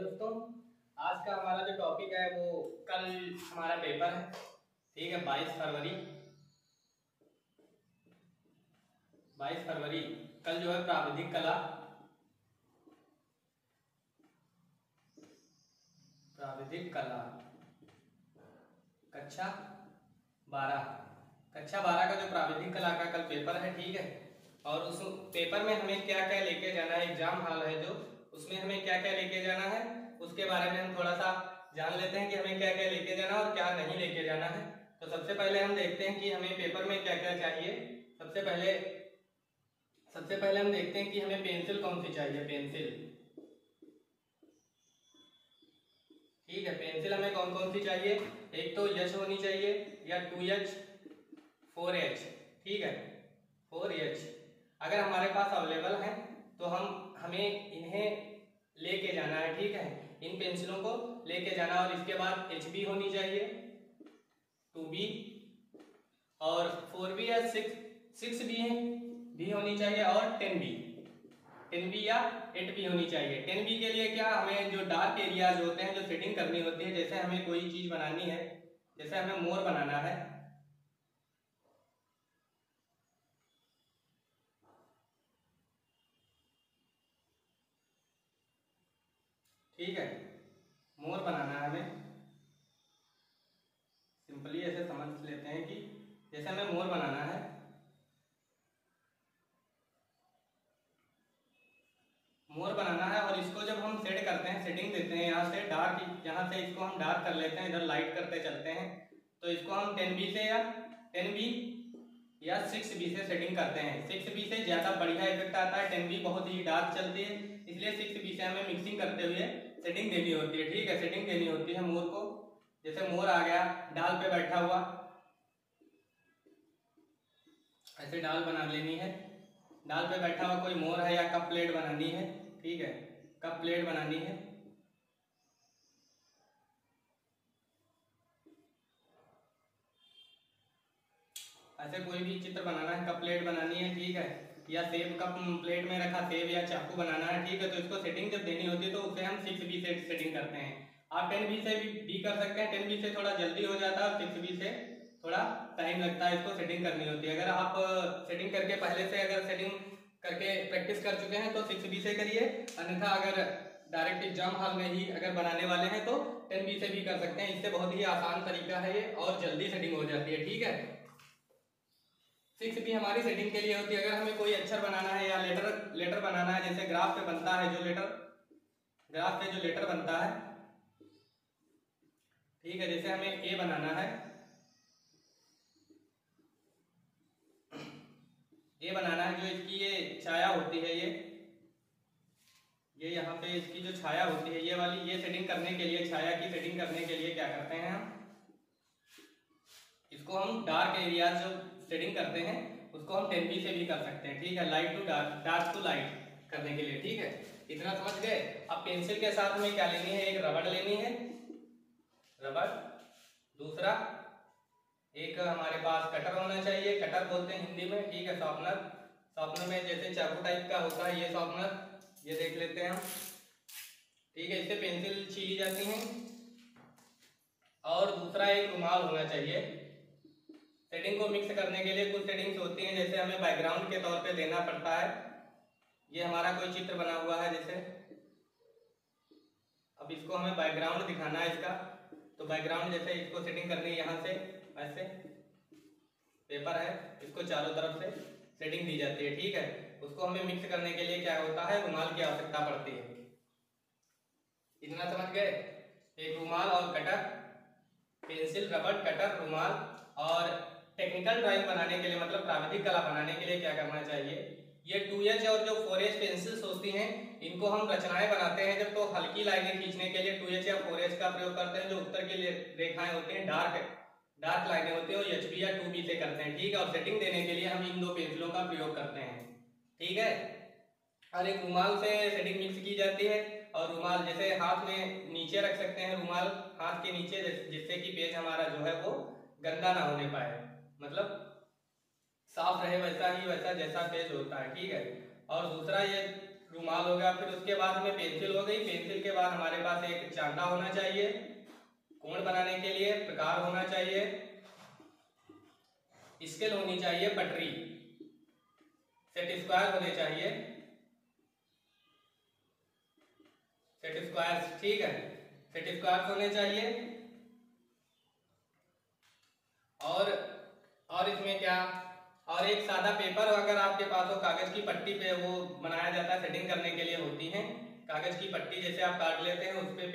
दोस्तों, आज का हमारा जो टॉपिक है वो कल हमारा पेपर है, ठीक है। 22 फरवरी कल जो है प्राविधिक कला कक्षा 12 का जो प्राविधिक कला का कल पेपर है, ठीक है। और उस पेपर में हमें क्या क्या लेके जाना है, एग्जाम हॉल है जो, उसमें हमें क्या क्या लेके जाना है उसके बारे में हम थोड़ा सा जान लेते हैं कि हमें क्या क्या लेके जाना है और क्या नहीं लेके जाना है। तो सबसे पहले हम देखते हैं कि हमें पेपर में क्या क्या चाहिए। सबसे पहले हम देखते हैं कि हमें पेंसिल कौन सी चाहिए। पेंसिल, ठीक है। पेंसिल हमें कौन कौन सी चाहिए, एक तो एच होनी चाहिए या 2H 4H, ठीक है। 4H अगर हमारे पास अवेलेबल है तो हमें इन्हें लेके जाना है, ठीक है। इन पेंसिलों को लेके जाना। और इसके बाद HB होनी चाहिए, 2B और 4B या 6B भी होनी चाहिए और 10B या 8B होनी चाहिए। 10B के लिए क्या, हमें जो डार्क एरियाज होते हैं जो सेटिंग करनी होती है, जैसे हमें कोई चीज बनानी है, जैसे हमें मोर बनाना है, ठीक है। मोर बनाना है हमें, सिंपली ऐसे समझ लेते हैं कि जैसे हमें मोर बनाना है, और इसको जब हम सेट करते हैं, सेटिंग देते हैं, यहाँ से डार्क, यहाँ से इसको हम डार्क कर लेते हैं, इधर लाइट करते चलते हैं। तो इसको हम 10B या 6B से सेटिंग करते हैं। 6B से ज़्यादा बढ़िया इफेक्ट आता है, 10B बहुत ही डार्क चलती है, इसलिए 6B से हमें मिक्सिंग करते हुए सेटिंग देनी होती है, ठीक है। सेटिंग देनी होती है मोर को। जैसे मोर आ गया डाल पे बैठा हुआ, ऐसे डाल बना लेनी है। डाल पे बैठा हुआ कोई मोर है या कप प्लेट बनानी है, ठीक है। कप प्लेट बनानी है, ऐसे कोई भी चित्र बनाना है, कप प्लेट बनानी है, ठीक है। या सेब कप प्लेट में रखा सेब या चाकू बनाना है, ठीक है। तो इसको सेटिंग जब देनी होती है तो उसे हम 6B से सेटिंग करते हैं। आप 10B से भी कर सकते हैं, 10B से थोड़ा जल्दी हो जाता है और 6B से थोड़ा टाइम लगता है, इसको सेटिंग करनी होती है। अगर आप सेटिंग करके पहले से अगर सेटिंग करके प्रैक्टिस कर चुके हैं तो 6B से करिए, अन्यथा अगर डायरेक्ट एग्जाम हॉल में ही अगर बनाने वाले हैं तो 10B से भी कर सकते हैं। इससे बहुत ही आसान तरीका है ये और जल्दी सेटिंग हो जाती है, ठीक है। 6B हमारी सेटिंग के लिए होती है। अगर हमें कोई अक्षर बनाना है या लेटर बनाना है, जैसे ग्राफ पे बनता है जो लेटर, ग्राफ पे जो लेटर बनता है, ठीक है। जैसे हमें A बनाना है, A बनाना है, जो इसकी ये छाया होती है, ये यहाँ पे इसकी जो छाया होती है ये वाली, ये सेटिंग करने के लिए, छाया की सेटिंग करने के लिए क्या करते हैं हम, इसको हम डार्क एरिया जो सेटिंग करते हैं उसको हम 10B से भी कर सकते हैं, ठीक है। Light to dark, dark to light करने के लिए, ठीक है। इतना समझ गए। अब पेंसिल के साथ हमें क्या लेनी है, एक रबड़ लेनी है, रबड़। दूसरा एक हमारे पास कटर होना चाहिए, कटर बोलते हैं हिंदी में, ठीक है। शॉर्पनर में जैसे चाकू टाइप का होता है ये शॉर्पनर, ये देख लेते हैं हम, ठीक है। इससे पेंसिल छीली जाती है। और दूसरा एक रुमाल होना चाहिए। सेटिंग को मिक्स करने के लिए कुछ सेटिंग्स होती हैं, जैसे हमें बैकग्राउंड के तौर पे देना पड़ता है। ये हमारा कोई चित्र बना हुआ है जैसे, अब इसको हमें बैकग्राउंड दिखाना है इसका, तो बैकग्राउंड जैसे इसको सेटिंग करनी है, यहाँ से ऐसे पेपर है, इसको चारों तरफ से सेटिंग दी जाती है, ठीक है। उसको हमें मिक्स करने के लिए क्या होता है, रुमाल की आवश्यकता पड़ती है। इतना समझ गए। एक रुमाल और कटर, पेंसिल, रबड़, कटर, रुमाल। और टेक्निकल ड्राइंग बनाने के लिए, मतलब प्राविधिक कला बनाने के लिए क्या करना चाहिए, ये 2H और जो 4H पेंसिल्स होती हैं, इनको हम रचनाएं बनाते हैं जब, तो हल्की लाइनें खींचने के लिए 2H या 4H का प्रयोग करते हैं। जो उत्तर की रेखाएं होती हैं, डार्क लाइनें होती हैं, वो HB या 2B से करते हैं, ठीक है। और सेटिंग देने के लिए हम इन दो पेंसिलों का प्रयोग करते हैं, ठीक है। और एक रुमाल से सेटिंग मिक्स की जाती है। और रुमाल जैसे हाथ में नीचे रख सकते हैं, रुमाल हाथ के नीचे, जिससे कि पेज हमारा जो है वो गंदा ना होने पाए, मतलब साफ रहे, वैसा जैसा पेज होता है, ठीक है। और दूसरा ये रुमाल हो गया। फिर उसके बाद हमें पेंसिल हो गई। पेंसिल के बाद हमारे पास एक चांदा होना चाहिए, कोण बनाने के लिए प्रकार होना चाहिए, स्केल होनी चाहिए, पटरी, सेट स्क्वायर होने चाहिए, सेट स्क्वायर, ठीक है, सेट स्क्वायर होने चाहिए। और इसमें क्या, और एक सादा पेपर अगर आपके पास हो, कागज की पट्टी पे वो बनाया जाता है, सेटिंग करने के लिए होती है कागज की पट्टी, जैसे आप काट लेते हैं उस पे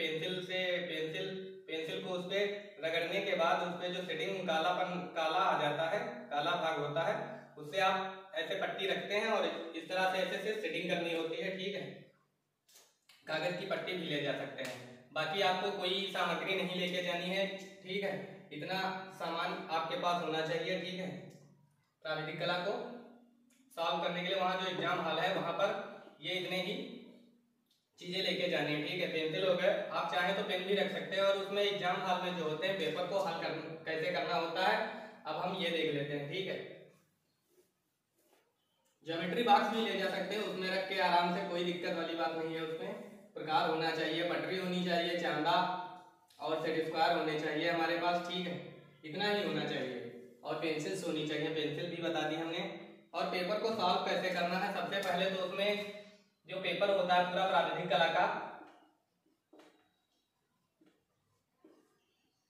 पेंसिल को उस पे रगड़ने के बाद उस पे जो सेटिंग काला आ जाता है, काला भाग होता है, उससे आप ऐसे पट्टी रखते हैं और इस तरह से ऐसे से सेटिंग करनी होती है, ठीक है। कागज की पट्टी भी ले जा सकते हैं। बाकी आपको कोई सामग्री नहीं लेके जानी है, ठीक है, इतना सामान आपके पास होना चाहिए, ठीक है। प्राविधिक कला को सॉल्व करने के लिए वहां जो एग्जाम हॉल है वहां पर ये इतने ही चीजें लेके जानी है, ठीक है। पेंसिल हो गए, आप चाहें तो पेन भी रख सकते हैं। और उसमें एग्जाम हॉल में जो होते हैं पेपर को हल कैसे करना होता है अब हम ये देख लेते हैं, ठीक है। ज्योमेट्री बॉक्स भी ले जा सकते हैं, उसमें रख के आराम से, कोई दिक्कत वाली बात नहीं है। उसमें प्रकार होना चाहिए, पटरी होनी चाहिए, चांदा और सेट स्क्वायर होने चाहिए हमारे पास, ठीक है, इतना ही होना चाहिए। और पेंसिल्स होनी चाहिए, पेंसिल भी बता दी हमने। और पेपर को सॉल्व कैसे करना है, सबसे पहले तो उसमें जो पेपर होता है पूरा प्राविधिक कला का,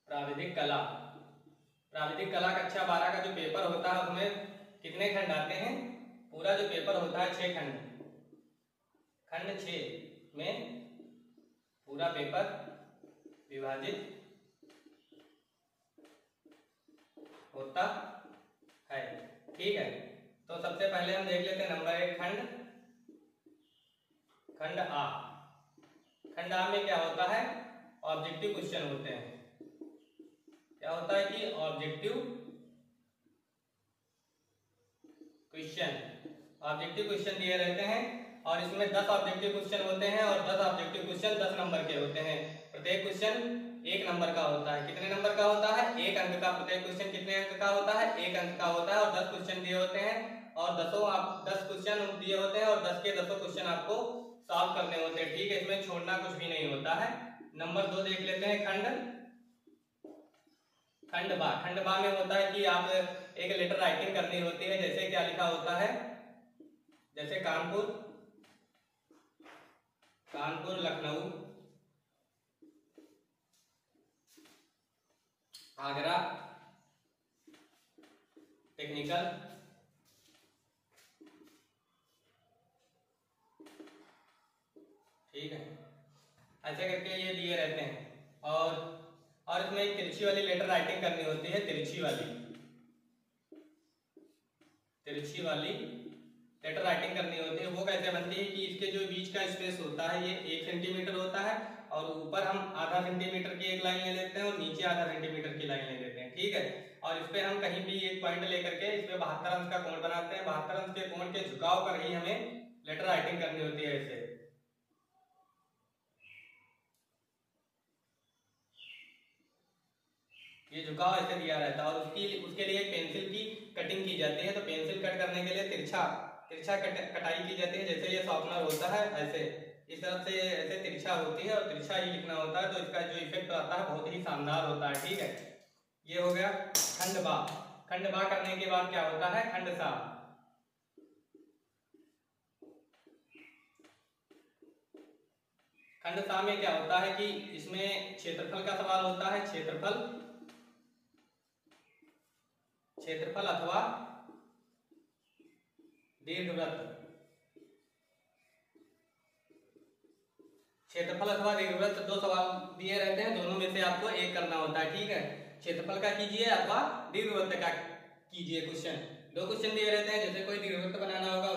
प्राविधिक कला कक्षा 12 का जो पेपर होता है उसमें कितने खंड आते हैं, पूरा जो पेपर होता है 6 खंड, खंड 6 में पूरा पेपर विभाजित होता है, ठीक है। तो सबसे पहले हम देख लेते हैं नंबर 1 खंड आ। खंड आ में क्या होता है, ऑब्जेक्टिव क्वेश्चन होते हैं। क्या होता है कि ऑब्जेक्टिव क्वेश्चन दिए रहते हैं और इसमें 10 ऑब्जेक्टिव क्वेश्चन होते हैं और 10 ऑब्जेक्टिव क्वेश्चन 10 नंबर के होते हैं। प्रत्येक क्वेश्चन 1 नंबर का होता है। कितने नंबर का होता है, 1 अंक का। प्रत्येक क्वेश्चन कितने अंक का होता है, 1 अंक का होता है। और 10 क्वेश्चन दिए होते हैं और 10 क्वेश्चन दिए होते हैं और 10 के 10 क्वेश्चन आपको सॉल्व करने होते हैं, ठीक है। इसमें छोड़ना कुछ भी नहीं होता है। नंबर 2 देख लेते हैं खंड बा में होता है कि आप एक लेटर राइटिंग करनी होती है। जैसे क्या लिखा होता है, जैसे कानपुर, लखनऊ, आगरा, टेक्निकल, ठीक है, ऐसे करके ये दिए रहते हैं। और इसमें एक तिरछी वाली लेटर राइटिंग करनी होती है, तिरछी वाली लेटर राइटिंग करनी होती है। वो कैसे बनती है कि इसके जो बीच का स्पेस होता है ये 1 सेंटीमीटर होता है और ऊपर हम आधा सेंटीमीटर की एक लाइन ले लेते हैं और नीचे आधा सेंटीमीटर की लाइन ले लेते हैं, ठीक है। और इस पे हम कहीं भी एक पॉइंट लेकर के इस पे 72 अंश का कोण बनाते हैं। 72 अंश के कोण के झुकाव पर ही हमें लेटर राइटिंग करनी होती है। ऐसे ये झुकाव ऐसे दिया रहता है और उसके लिए पेंसिल की कटिंग की जाती है। तो पेंसिल कट करने के लिए तिरछा कटाई की जाती है। जैसे ये शॉर्पनर होता है ऐसे इस तरफ से ऐसे तिरछा होती है और तिरछा ही लिखना होता है। तो इसका जो इफेक्ट आता है बहुत ही शानदार होता है, ठीक है। ये हो गया खंड बा। खंड बा करने के बाद क्या होता है, खंड सा। खंड सा में क्या होता है कि इसमें क्षेत्रफल का सवाल होता है। क्षेत्रफल अथवा दीर्घवृत्त। क्षेत्रफल अथवा दीर्घवृत्त 2 सवाल दिए रहते हैं, दोनों में से आपको एक करना होता है, ठीक है। क्षेत्रफल का कीजिए अथवा दीर्घवृत्त का कीजिए क्वेश्चन। 2 क्वेश्चन दिए रहते हैं। जैसे कोई दीर्घवृत्त बनाना होगा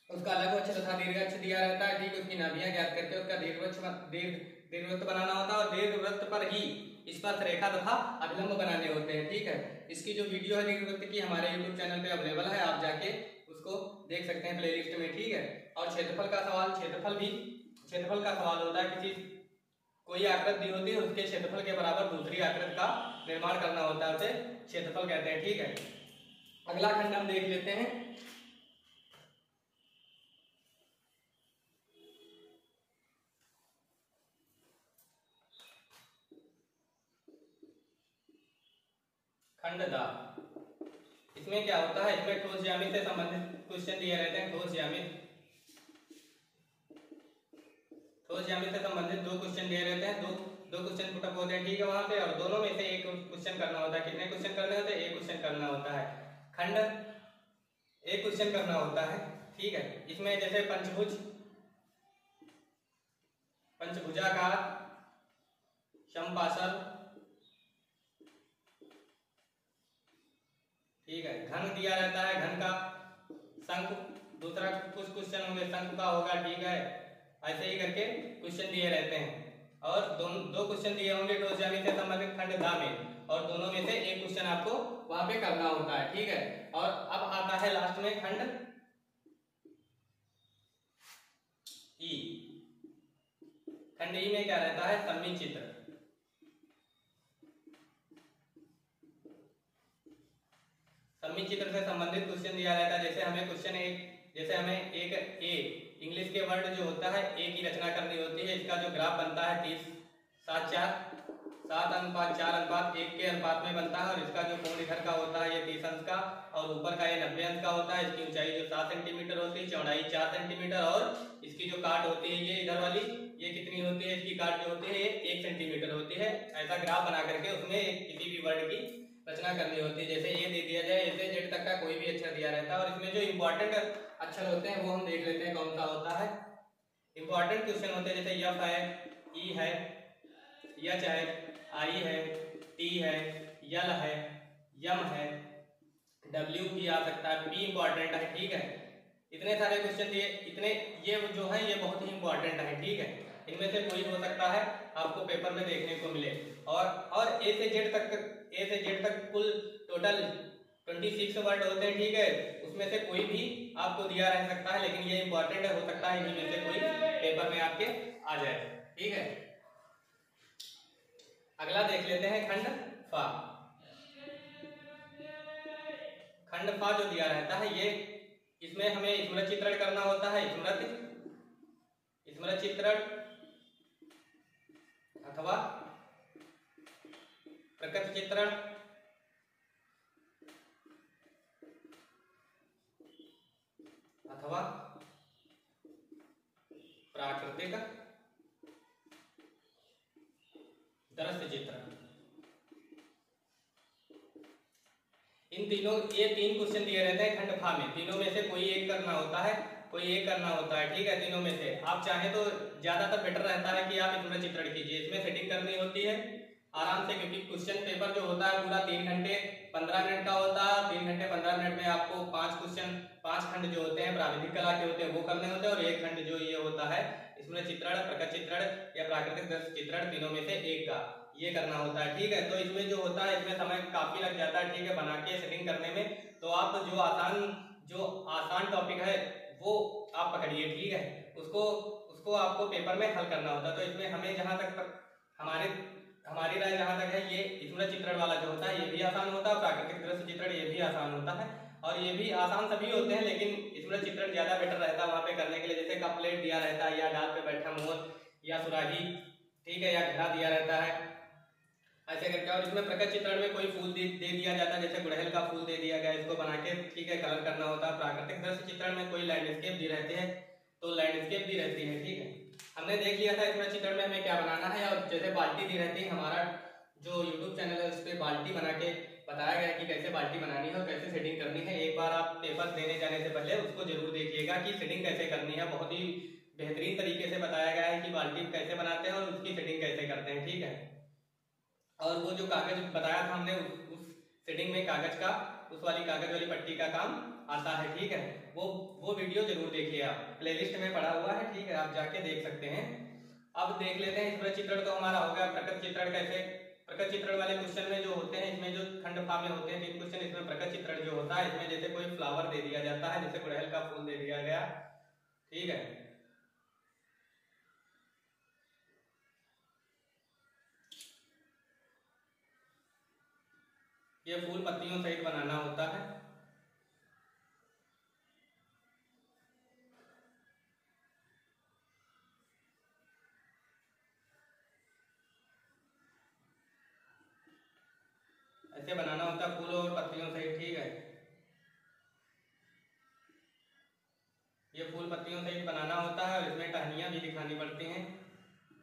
उसका लघु अक्ष तथा दीर्घ अक्ष दिया रहता है, ठीक है। उसकी नाभियां ज्ञात करके उसका दीर्घवृत्त बनाना होता है और दीर्घवृत्त पर ही स्पर्श रेखा तथा अभिलंब बनाने होते हैं, ठीक है। इसकी जो वीडियो है दीर्घवृत्त की हमारे YouTube चैनल पे अवेलेबल है, आप जाके उसको देख सकते हैं प्लेलिस्ट में, ठीक है। और क्षेत्रफल का सवाल होता है। कोई आकृति दी होती है उसके क्षेत्रफल के बराबर दूसरी आकृति का निर्माण करना होता है, उसे क्षेत्रफल कहते हैं, ठीक है। अगला खंड हम देख लेते हैं खंड दा। इसमें क्या होता है, इसमें ठोस ज्यामिति से संबंधित क्वेश्चन दिए रहते हैं। ठोस ज्यामिति से संबंधित 2 क्वेश्चन दिए रहते हैं, दो क्वेश्चन पुटअप होते हैं, ठीक है, वहां पे, और दोनों में से एक क्वेश्चन करना होता है। कितने क्वेश्चन करने होते हैं? एक क्वेश्चन करना होता है। खंड एक क्वेश्चन करना होता है, ठीक है। इसमें जैसे पंचभुजाकार, समपार्श्व, ठीक है, घन दिया रहता है, घन का, शंकु, दूसरा कुछ क्वेश्चन होंगे शंकु का होगा, ठीक है। ऐसे ही करके क्वेश्चन दिए रहते हैं, और दो क्वेश्चन दिए होंगे ठोस ज्यामिति से संबंधित खंड दा में, और दोनों में से एक क्वेश्चन आपको वहां पे करना होता है, ठीक है। और अब आता है लास्ट में खंड ई। खंड ई में क्या रहता है? सममित चित्र। सममित चित्र से संबंधित क्वेश्चन दिया रहता है। जैसे हमें एक ए इंग्लिश के वर्ड जो होता है ए की रचना करनी होती है। इसका जो ग्राफ बनता है 7:4 1 के अनुपात में बनता है, और इसका जो कोण इधर का होता है ये 30 अंश का, और ऊपर का ये 90 अंश का होता है। इसकी ऊंचाई जो 7 सेंटीमीटर होती है, चौड़ाई 4 सेंटीमीटर, और इसकी जो काट होती है ये इधर वाली, ये कितनी होती है? इसकी काट जो होती है ये 1 सेंटीमीटर होती है। ऐसा ग्राफ बना करके उसमें किसी भी वर्ड की रचना करनी होती है। जैसे ये दे दिया जाए, ऐसे जेड तक का कोई भी अक्षर दिया रहता है, और इसमें जो इंपॉर्टेंट अक्षर होते हैं वो हम देख लेते हैं कौन सा होता है। इंपॉर्टेंट क्वेश्चन होते हैं जैसे एफ है, ई है, एच है, आई है, टी है, यल है, यम है, डब्ल्यू भी आ सकता है, पी इंपॉर्टेंट है, ठीक है। इतने सारे क्वेश्चन दिए, इतने ये जो है ये बहुत ही इंपॉर्टेंट है, ठीक है। इनमें से कोई हो सकता है आपको पेपर में देखने को मिले, और ए से जेड तक कुल टोटल 26 वर्ड होते हैं, ठीक है। उसमें से कोई भी आपको दिया रह सकता है, लेकिन ये इंपॉर्टेंट है, हो सकता है इन्हीं में से कोई पेपर में आपके आ जाए, ठीक है। अगला देख लेते हैं खंड फा। खंड फा जो दिया रहता है ये, इसमें हमें स्मृत चित्रण करना होता है। स्मृत चित्रण अथवा प्रकट चित्रण अथवा प्राकृतिक दृश्य चित्रण। इन तीनों, ये 3 क्वेश्चन दिए रहते हैं खंड फा में। तीनों में से कोई एक करना होता है, ठीक है। तीनों में से आप चाहें तो ज्यादातर बेटर रहता है कि आप इसमें चित्रण कीजिए। इसमें सेटिंग करनी होती है आराम से, क्योंकि क्वेश्चन पेपर जो होता है पूरा 3 घंटे 15 मिनट का होता है। 3 घंटे 15 मिनट में आपको 5 खंड जो होते हैं प्राविधिक कला के होते हैं वो करने होते हैं, और 1 खंड जो ये होता है इसमें चित्रण, प्रकट चित्रण या प्राकृतिक दृश्य चित्रण, तीनों में से एक का ये करना होता है, ठीक है। तो इसमें जो होता है इसमें समय काफी लग जाता है, ठीक है, बना के सेटिंग करने में। तो आप जो आसान टॉपिक है वो आप पकड़िए, ठीक है। उसको आपको पेपर में हल करना होता है। तो इसमें हमें जहां तक हमारी राय जहां तक है, ये स्मृत चित्रण वाला जो होता है ये भी आसान होता है, प्राकृतिक दृश्य चित्रण ये भी आसान होता है, और ये भी आसान सभी होते हैं, लेकिन स्मृत चित्रण ज्यादा बेटर रहता है वहां पे करने के लिए। जैसे कपलेट दिया रहता है, या डाल पे बैठा मोर, या सुराही, ठीक है, या घेरा दिया रहता है, ऐसे करके। और इसमें प्रकट चित्रण में कोई फूल दे दिया जाता है, जैसे गुड़हल का फूल दे दिया गया, इसको बना के, ठीक है, कलर करना होता है। प्राकृतिक दृश्य चित्रण में कोई लैंडस्केप दी रहते हैं, तो लैंडस्केप दी रहती है, ठीक है। हमने देख लिया था इसमें चित्रण में हमें क्या बनाना है, और जैसे बाल्टी दी रहती है, हमारा जो यूट्यूब चैनल है उस पर बाल्टी बना के बताया गया कि कैसे बाल्टी बनानी है और कैसे सेटिंग करनी है। एक बार आप पेपर देने जाने से पहले उसको जरूर देखिएगा कि सेटिंग कैसे करनी है। बहुत ही बेहतरीन तरीके से बताया गया है कि बाल्टी कैसे बनाते हैं और उसकी सेटिंग कैसे करते हैं, ठीक है। और वो जो कागज बताया था हमने, उस सेटिंग में कागज का, उस वाली कागज वाली पट्टी का काम आता है, ठीक है। वो वीडियो जरूर देखिए, आप प्लेलिस्ट में पड़ा हुआ है, ठीक है, आप जाके देख सकते हैं। अब देख लेते हैं स्मृत चित्रण तो हमारा हो गया। प्रकट चित्रण कैसे, प्रकट चित्रण वाले क्वेश्चन में जो होते हैं, इसमें जो खंड फा में होते हैं 3 क्वेश्चन, इसमें प्रकट चित्रण जो होता है, इसमें जैसे कोई फ्लावर दे दिया जाता है, जैसे गुड़हल का फूल दे दिया गया, ठीक है। ये फूल पत्तियों सहित बनाना होता है। ऐसे बनाना होता है फूलों और पत्तियों से, ठीक है। ये फूल पत्तियों से बनाना होता है और इसमें टहनियाँ भी दिखानी पड़ती हैं,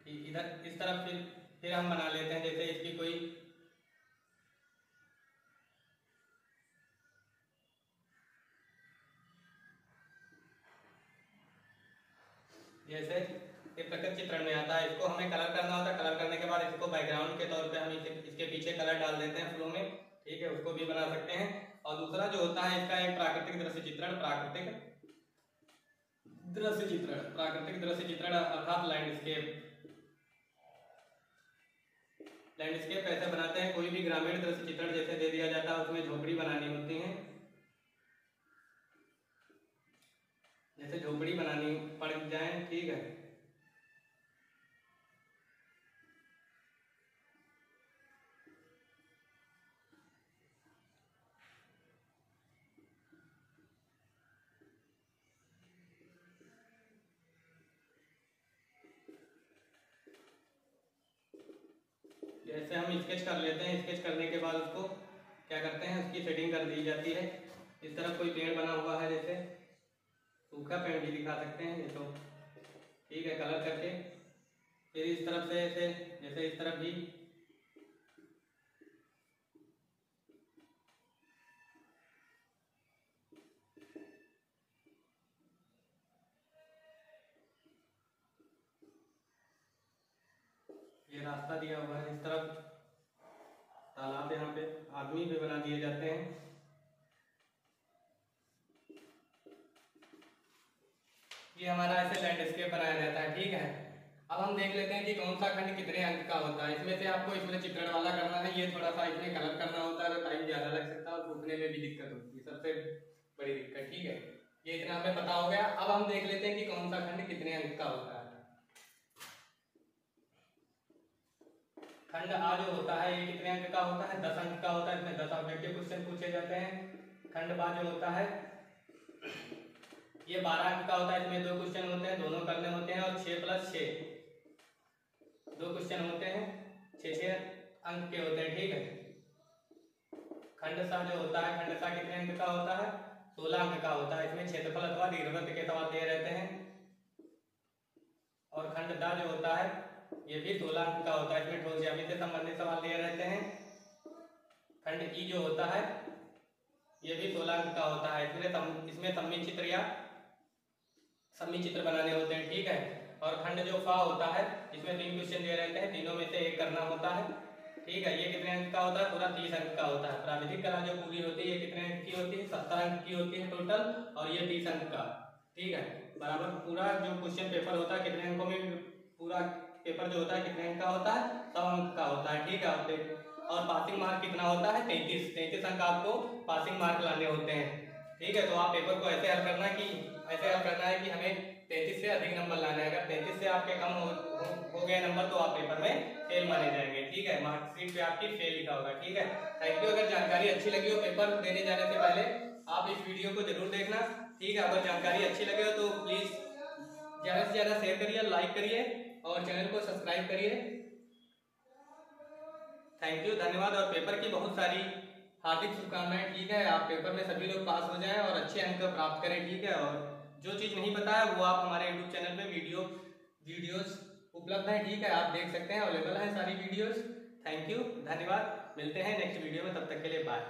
ठीक। इधर इस तरफ फिर हम बना लेते हैं जैसे इसकी कोई जैसे ये प्रकट चित्रण में आता है, इसको हमें कलर करना होता है। कलर करने के बाद इसको बैकग्राउंड के तौर पे हम इसके पीछे कलर डाल देते हैं फूलों में, ठीक है, उसको भी बना सकते हैं। और दूसरा जो होता है इसका एक प्राकृतिक दृश्य चित्रण, प्राकृतिक दृश्य चित्रण अर्थात लैंडस्केप। लैंडस्केप कैसे बनाते हैं, कोई भी ग्रामीण दृश्य चित्रण जैसे दे दिया जाता है उसमें झोपड़ी बनानी होती है, जैसे झोपड़ी बनानी पड़ जाए, ठीक है। जैसे हम स्केच कर लेते हैं, स्केच करने के बाद उसको क्या करते हैं, उसकी सेटिंग कर दी जाती है। इस तरफ कोई पेड़ बना हुआ है, जैसे सूखा पेड़ भी दिखा सकते हैं ये तो, ठीक है, कलर करके। फिर इस तरफ से ऐसे जैसे इस तरफ भी ये रास्ता दिया हुआ है, इस तरफ तालाब, यहाँ पे आदमी भी बना दिए जाते हैं। ये हमारा ऐसे लैंडस्केप बनाया जाता है, ठीक है। अब हम देख लेते हैं कि कौन सा खंड कितने अंक का होता है। इसमें से आपको इसमें चित्रण वाला करना है, ये थोड़ा सा इसमें कलर करना होता है तो टाइम ज़्यादा लग सकता है और सूखने में भी दिक्कत होती है, सबसे बड़ी दिक्कत, ठीक है। ये इतना हमें पता हो गया। अब हम देख लेते हैं कि कौन सा खंड कितने अंक का होता है। खंड आ जो होता है ये कितने अंक का होता है, 10 अंक का होता है। इसमें 10 अंक के क्वेश्चन पूछे जाते हैं। खंड बा जो होता है ये 12 अंक का होता है। इसमें 2 क्वेश्चन होते हैं, दोनों करने होते हैं और 6 + 6 2 क्वेश्चन होते हैं, 6 अंक के होते हैं, ठीक है। खंड सा जो होता है, खंड सा कितने अंक का होता है, 16 अंक का होता है। इसमें क्षेत्रफल अथवा दीर्घवृत्त के सवाल दिए रहते हैं। और खंड दा जो होता है ये भी 16 अंक का होता है। इसमें ठोस ज्यामिति से संबंधित सवाल दिए रहते हैं। खंड ई जो होता है ये भी 16 अंक का होता है। इसमें सम्मित चित्र या सम्मित चित्र बनाने होते हैं, ठीक है। और खंड जो फा होता है इसमें 3 क्वेश्चन दिए रहते हैं, तीनों में से एक करना होता है, ठीक है। ये कितने अंक का होता है, पूरा 30 अंक का होता है। प्राविधिक कला जो पूरी होती है ये कितने अंक की होती है, 70 अंक की होती है टोटल, और ये 30 अंक का, ठीक है। बराबर पूरा जो क्वेश्चन पेपर होता है कितने अंकों में, पूरा पेपर जो होता है कितने अंक का होता है, 100 अंक का होता है, ठीक है। और पासिंग मार्क कितना होता है, 33 अंक आपको पासिंग मार्क लाने होते हैं, ठीक है। तो आप पेपर को ऐसे हल करना है कि हमें 33 से अधिक नंबर लाना है। अगर 33 से आपके कम हो गए नंबर तो आप पेपर में फेल माने जाएंगे, ठीक है। मार्कशीट पे आपकी फेल लिखा होगा, ठीक है। Thank you. अगर जानकारी अच्छी लगी हो पेपर देने जाने से पहले आप इस वीडियो को जरूर देखना, ठीक है। अगर जानकारी अच्छी लगे हो तो प्लीज ज़्यादा से ज़्यादा शेयर करिए, लाइक करिए और चैनल को सब्सक्राइब करिए। थैंक यू, धन्यवाद। और पेपर की बहुत सारी हार्दिक शुभकामनाएं, ठीक है। आप पेपर में सभी लोग पास हो जाएं और अच्छे अंक प्राप्त करें, ठीक है। और जो चीज़ नहीं पता है वो आप हमारे यूट्यूब चैनल पे वीडियोस उपलब्ध हैं, ठीक है। आप देख सकते हैं, अवेलेबल है सारी वीडियोस। थैंक यू, धन्यवाद। मिलते हैं नेक्स्ट वीडियो में, तब तक के लिए बाय।